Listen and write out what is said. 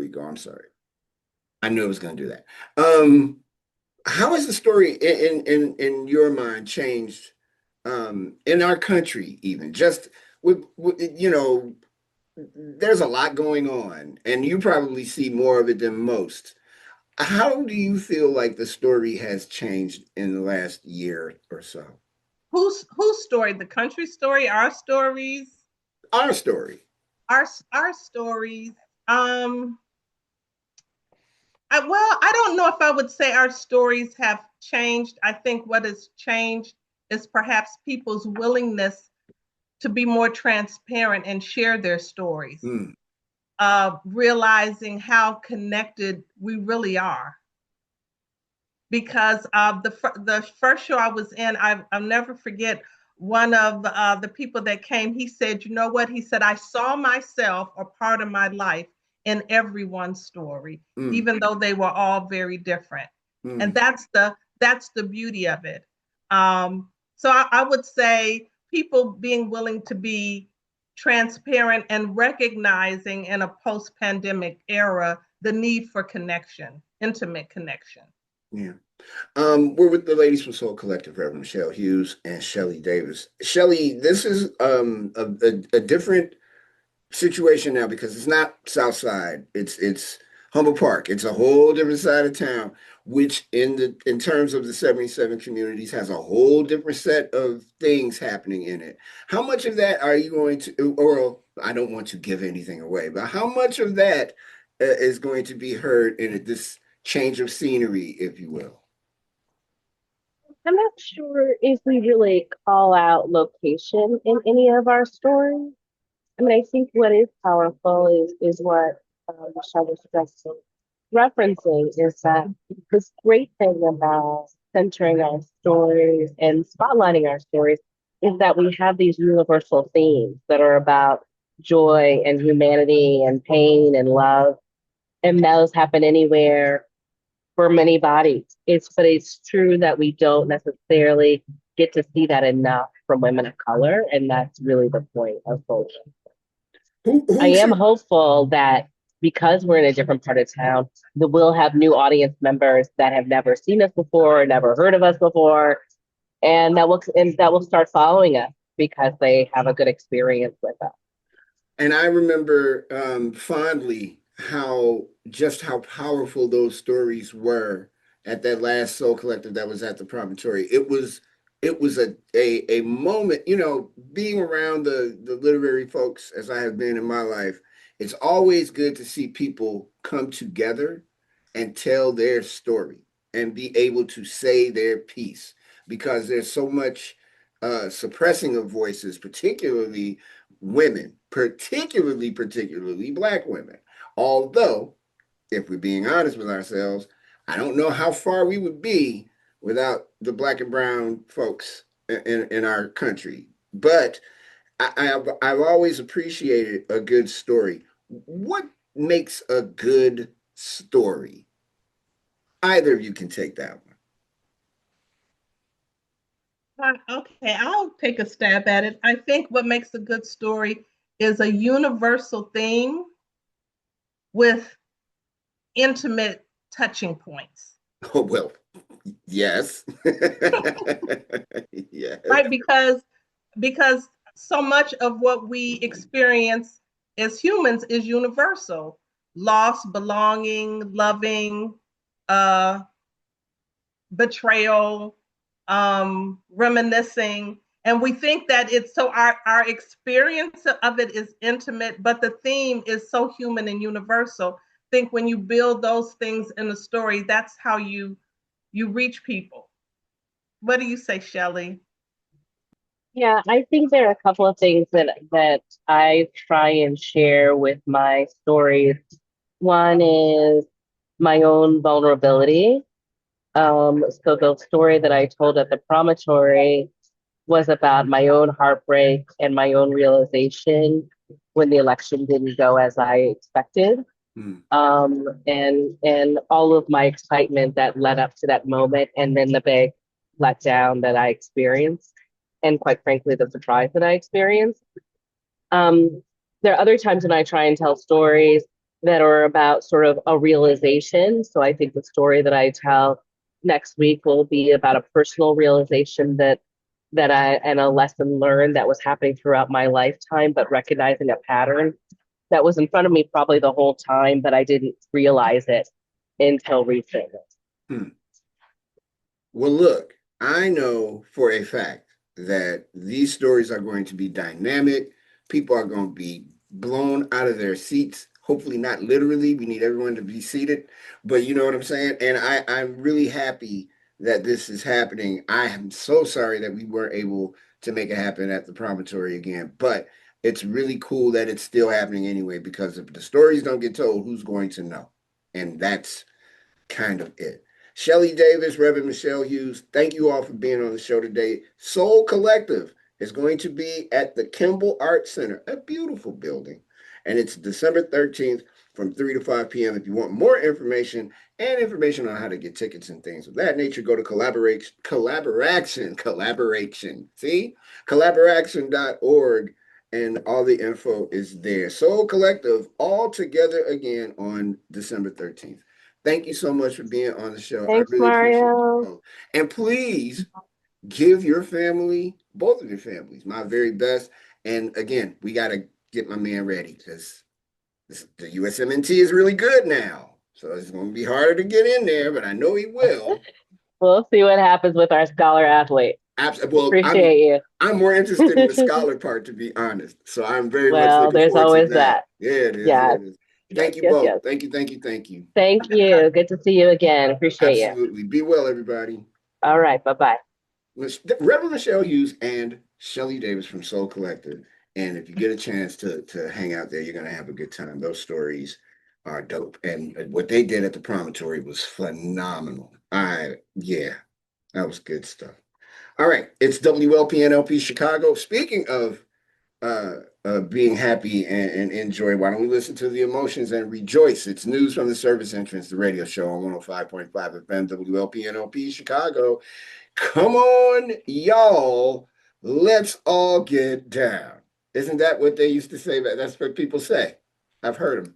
you go. I'm sorry. I knew I was going to do that. Um, how has the story in your mind changed in our country, even just with there's a lot going on, and you probably see more of it than most. How do you feel like the story has changed in the last year or so? Whose story? The country story? Our stories? Our story. Our stories. Um, I don't know if I would say our stories have changed. I think what has changed is perhaps people's willingness to be more transparent and share their stories, Mm, realizing how connected we really are. Because the first show I was in, I'll never forget one of the people that came. He said, "You know what?" He said, "I saw myself or part of my life in everyone's story, mm, even though they were all very different." And mm. that's the beauty of it. So I would say people being willing to be transparent and recognizing in a post-pandemic era the need for connection, intimate connection. Yeah. We're with the ladies from Soul Collective, Reverend Michelle Hughes and Shelly Davis. Shelly, this is a different situation now because it's not South Side. It's Humble Park. It's a whole different side of town, which in terms of the 77 communities has a whole different set of things happening in it. How much of that are you going to, or I don't want to give anything away, but how much of that is going to be heard in this change of scenery, if you will? I'm not sure if we really call out location in any of our stories. I mean, I think what is powerful is what Michelle was just referencing is that this great thing about centering our stories and spotlighting our stories is that we have these universal themes that are about joy and humanity and pain and love. And those happen anywhere for many bodies. But it's true that we don't necessarily get to see that enough from women of color, and that's really the point of Soul. I Who am should hopeful that because we're in a different part of town, that we'll have new audience members that have never seen us before, never heard of us before, and that will start following us because they have a good experience with us. And I remember fondly how powerful those stories were at that last Soul Collective that was at the promontory. It was a moment, being around the literary folks as I have been in my life. It's always good to see people come together and tell their story and be able to say their piece because there's so much suppressing of voices, particularly women, particularly black women. Although, if we're being honest with ourselves, I don't know how far we would be without the black and brown folks in our country. But I've always appreciated a good story. What makes a good story? Either of you can take that one. Okay, I'll take a stab at it. I think what makes a good story is a universal theme with intimate touching points, Oh, well, yes. Yes. right? Because so much of what we experience as humans is universal: loss, belonging, loving, uh, betrayal, reminiscing. And we think that it's so our experience of it is intimate, but the theme is so human and universal. I think when you build those things in a story, that's how you reach people. What do you say, Shelley? Yeah, I think there are a couple of things that I try and share with my stories. One is my own vulnerability. So the story that I told at the promontory was about my own heartbreak and my own realization when the election didn't go as I expected. Mm. And all of my excitement that led up to that moment, and then the big letdown that I experienced, and quite frankly, the surprise that I experienced. Um, there are other times when I try and tell stories that are about sort of a realization. So I think the story that I tell next week will be about a personal realization that I and a lesson learned that was happening throughout my lifetime, but recognizing a pattern that was in front of me probably the whole time, but I didn't realize it until recently. Hmm. Well, look, I know for a fact that these stories are going to be dynamic. People are going to be blown out of their seats. Hopefully, not literally. We need everyone to be seated, but you know what I'm saying? And I'm really happy that this is happening. I am so sorry that we weren't able to make it happen at the promontory again, but it's really cool that it's still happening anyway, because if the stories don't get told, who's going to know? And that's kind of it. Shelly Davis, Reverend Michelle Hughes, thank you all for being on the show today. Soul Collective is going to be at the Kimball Art Center, a beautiful building, and it's December 13th from 3 to 5 p.m. If you want more information and information on how to get tickets and things of that nature, go to collaboration.org, and all the info is there. Soul Collective all together again on December 13th. Thank you so much for being on the show. I Thanks, really appreciate you Mario. both. And please give your family, both of your families, my very best. And again, we got to get my man ready, because the USMNT is really good now. So it's going to be harder to get in there, but I know he will. We'll see what happens with our scholar athlete. Well, Appreciate you. I'm more interested in the scholar part, to be honest. So I'm very much Well, looking there's forward to always that. that. Yeah, it is. Yeah, Yes, it is. yes, Thank you yes, both. yes. Thank you. Thank you. Thank you. Thank you. Good to see you again. Appreciate you. Absolutely. Be well, everybody. All right. Bye-bye. Reverend Michelle Hughes and Shelly Davis from Soul Collective. And if you get a chance to hang out there, you're going to have a good time. Those stories are dope. And what they did at the promontory was phenomenal. Yeah, that was good stuff. All right, it's WLPN-LP Chicago. Speaking of being happy and enjoy, why don't we listen to the emotions and rejoice? It's news from the service entrance, the radio show on 105.5 FM, WLPN-LP Chicago. Come on, y'all. Let's all get down. Isn't that what they used to say? That's what people say. I've heard them.